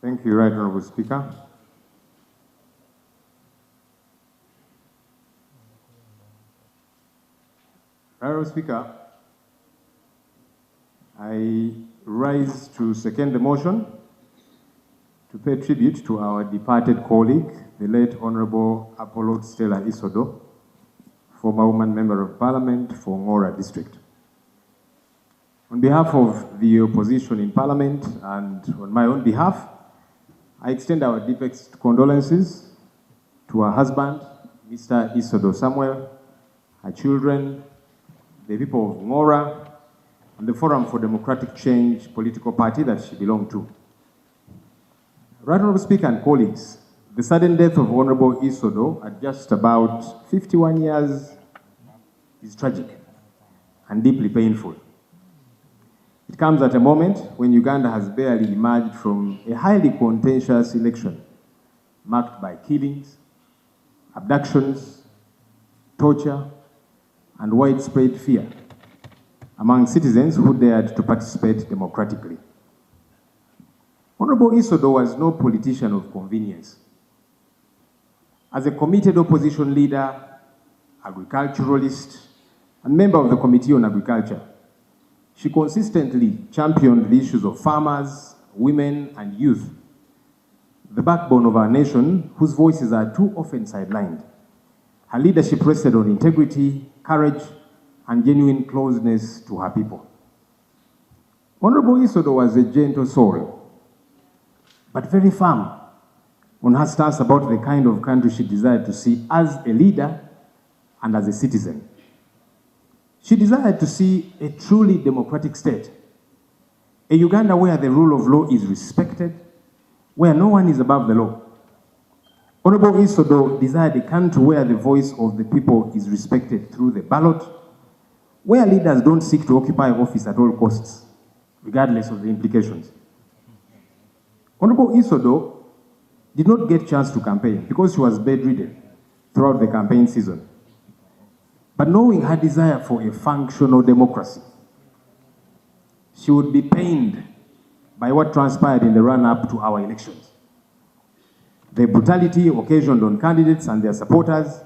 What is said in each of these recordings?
Thank you, Right Honourable Speaker. Right Honourable Speaker, I rise to second the motion to pay tribute to our departed colleague, the late Honourable Apollo Stella Isodo, former woman Member of Parliament for Ngora District. On behalf of the opposition in Parliament and on my own behalf, I extend our deepest condolences to her husband, Mr. Isodo Samuel, her children, the people of Ngora, and the Forum for Democratic Change political party that she belonged to. Right Honourable Speaker and colleagues, the sudden death of Honourable Isodo at just about 51 years is tragic and deeply painful. It comes at a moment when Uganda has barely emerged from a highly contentious election marked by killings, abductions, torture, and widespread fear among citizens who dared to participate democratically. Honourable Isodo was no politician of convenience. As a committed opposition leader, agriculturalist, and member of the Committee on Agriculture, she consistently championed the issues of farmers, women, and youth, the backbone of our nation, whose voices are too often sidelined. Her leadership rested on integrity, courage, and genuine closeness to her people. Honourable Isodo was a gentle soul, but very firm on her stance about the kind of country she desired to see as a leader and as a citizen. She desired to see a truly democratic state, a Uganda where the rule of law is respected, where no one is above the law. Honourable Isodo desired a country where the voice of the people is respected through the ballot, where leaders don't seek to occupy office at all costs, regardless of the implications. Honourable Isodo did not get a chance to campaign because she was bedridden throughout the campaign season. But knowing her desire for a functional democracy, she would be pained by what transpired in the run-up to our elections. The brutality occasioned on candidates and their supporters,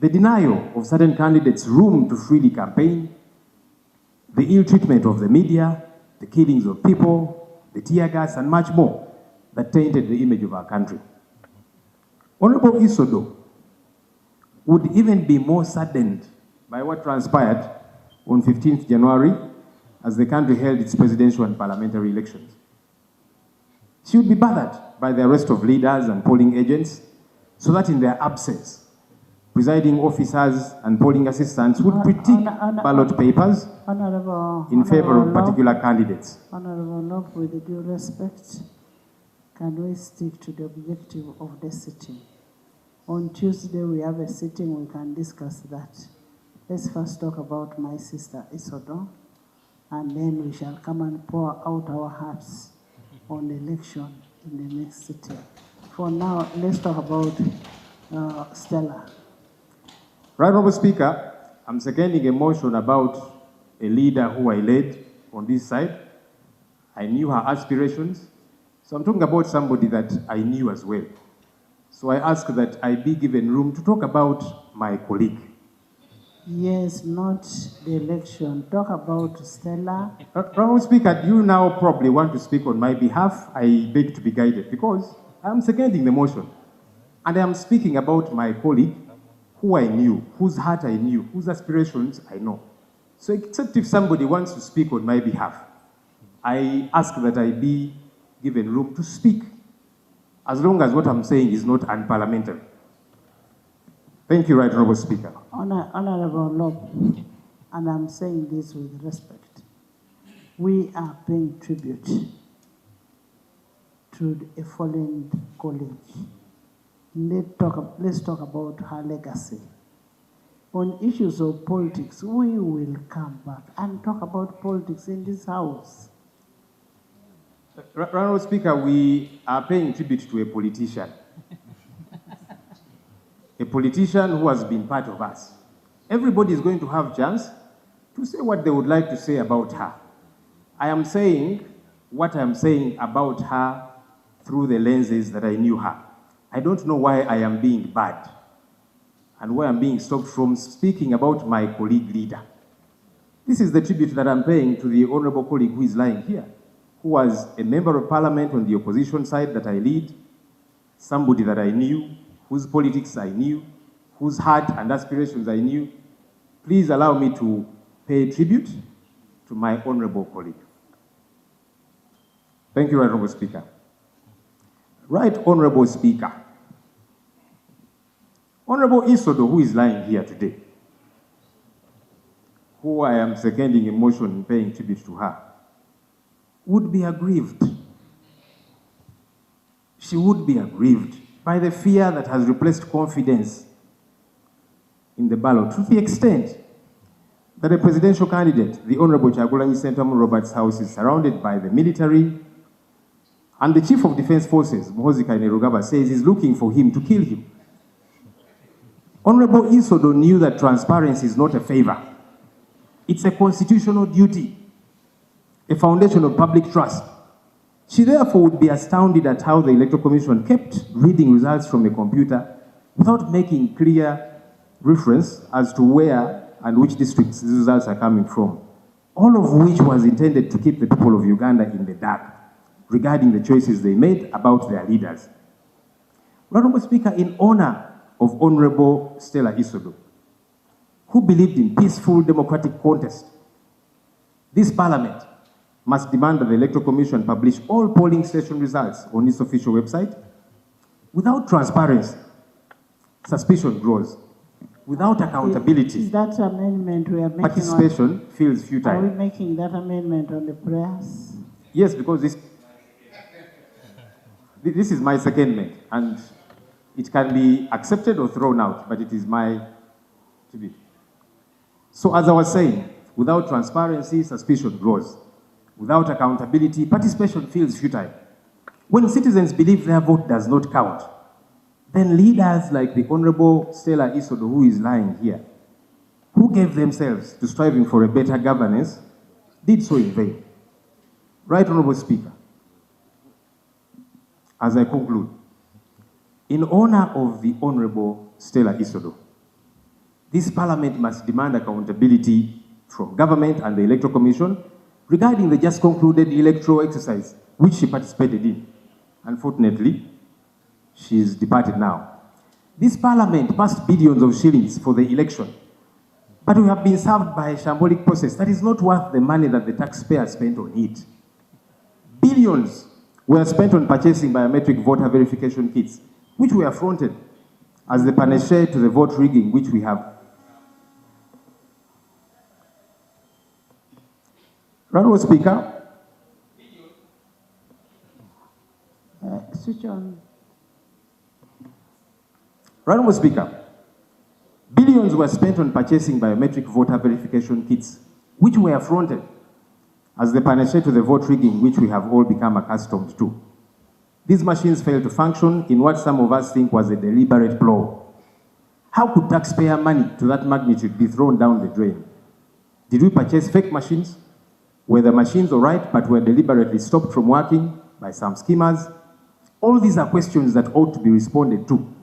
the denial of certain candidates room to freely campaign, the ill treatment of the media, the killings of people, the tear gas, and much more that tainted the image of our country. Honourable Isodo would even be more saddened by what transpired on 15th January as the country held its presidential and parliamentary elections. She would be bothered by the arrest of leaders and polling agents so that in their absence, presiding officers and polling assistants would critique ballot papers in favor of particular candidates. Honourable Lord, with due respect, can we stick to the objective of the sitting? On Tuesday, we have a sitting, we can discuss that. Let's first talk about my sister Isodo, and then we shall come and pour out our hearts on the election in the next sitting. For now, let's talk about Stella. Right Honourable Speaker, I'm seconding a motion about a leader who I led on this side. I knew her aspirations, so I'm talking about somebody that I knew as well. So I ask that I be given room to talk about my colleague. Yes, not the election. Talk about Stella. Honourable Speaker, you now probably want to speak on my behalf. I beg to be guided because I'm seconding the motion. And I am speaking about my colleague who I knew, whose heart I knew, whose aspirations I know. So except if somebody wants to speak on my behalf, I ask that I be given room to speak, as long as what I'm saying is not unparliamentary. Thank you, Right Honourable Speaker. Honourable Lord, and I'm saying this with respect. We are paying tribute to a fallen colleague. Let's talk about her legacy. On issues of politics, we will come back and talk about politics in this house. Honourable Speaker, we are paying tribute to a politician. A politician who has been part of us. Everybody is going to have a chance to say what they would like to say about her. I am saying what I am saying about her through the lenses that I knew her. I don't know why I am being bad and why I'm being stopped from speaking about my colleague leader. This is the tribute that I'm paying to the honorable colleague who is lying here, who was a member of parliament on the opposition side that I lead, somebody that I knew, whose politics I knew, whose heart and aspirations I knew. Please allow me to pay tribute to my honorable colleague. Thank you, Right Honorable Speaker. Right Honorable Speaker, Honorable Isodo, who is lying here today, who I am seconding a motion in paying tribute to her, would be aggrieved. She would be aggrieved by the fear that has replaced confidence in the ballot, to the extent that a presidential candidate, the Honorable Kyagulanyi Ssentamu Roberts' house, is surrounded by the military, and the Chief of Defense Forces, Muhoozi Kainerugaba, says he's looking for him to kill him. Honorable Isodo knew that transparency is not a favor. It's a constitutional duty, a foundation of public trust. She therefore would be astounded at how the Electoral Commission kept reading results from a computer without making clear reference as to where and which districts these results are coming from, all of which was intended to keep the people of Uganda in the dark regarding the choices they made about their leaders. Honorable Speaker, in honor of Honorable Stella Isodo, who believed in peaceful democratic contest, this Parliament must demand that the Electoral Commission publish all polling station results on its official website. Without transparency, suspicion grows. Without accountability, is that amendment we are making participation feels futile. Are we making that amendment on the prayers? Yes, because this is my secondment, and it can be accepted or thrown out, but it is my tribute. So as I was saying, without transparency, suspicion grows. Without accountability, participation feels futile. When citizens believe their vote does not count, then leaders like the Honorable Stella Isodo, who is lying here, who gave themselves to striving for a better governance, did so in vain. Right Honorable Speaker, as I conclude, in honor of the Honorable Stella Isodo, this Parliament must demand accountability from government and the Electoral Commission regarding the just concluded electoral exercise which she participated in. Unfortunately, she is departed now. This Parliament passed billions of shillings for the election, but we have been served by a shambolic process that is not worth the money that the taxpayer spent on it. Billions were spent on purchasing biometric voter verification kits, which were fronted as the panacea to the vote rigging which we have. Honorable Speaker, Switch on. Honorable Speaker, billions were spent on purchasing biometric voter verification kits, which were fronted as the panacea to the vote rigging which we have all become accustomed to. These machines failed to function in what some of us think was a deliberate ploy. How could taxpayer money to that magnitude be thrown down the drain? Did we purchase fake machines? Were the machines all right but were deliberately stopped from working by some schemers? All these are questions that ought to be responded to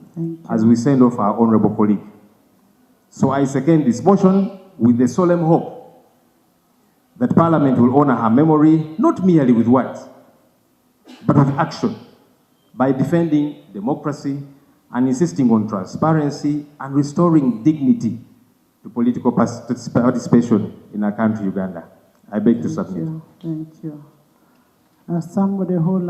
as we send off our honorable colleague. So I second this motion with the solemn hope that Parliament will honor her memory, not merely with words, but with action, by defending democracy and insisting on transparency and restoring dignity to political participation in our country, Uganda. I beg to submit. Thank you. As somebody who loves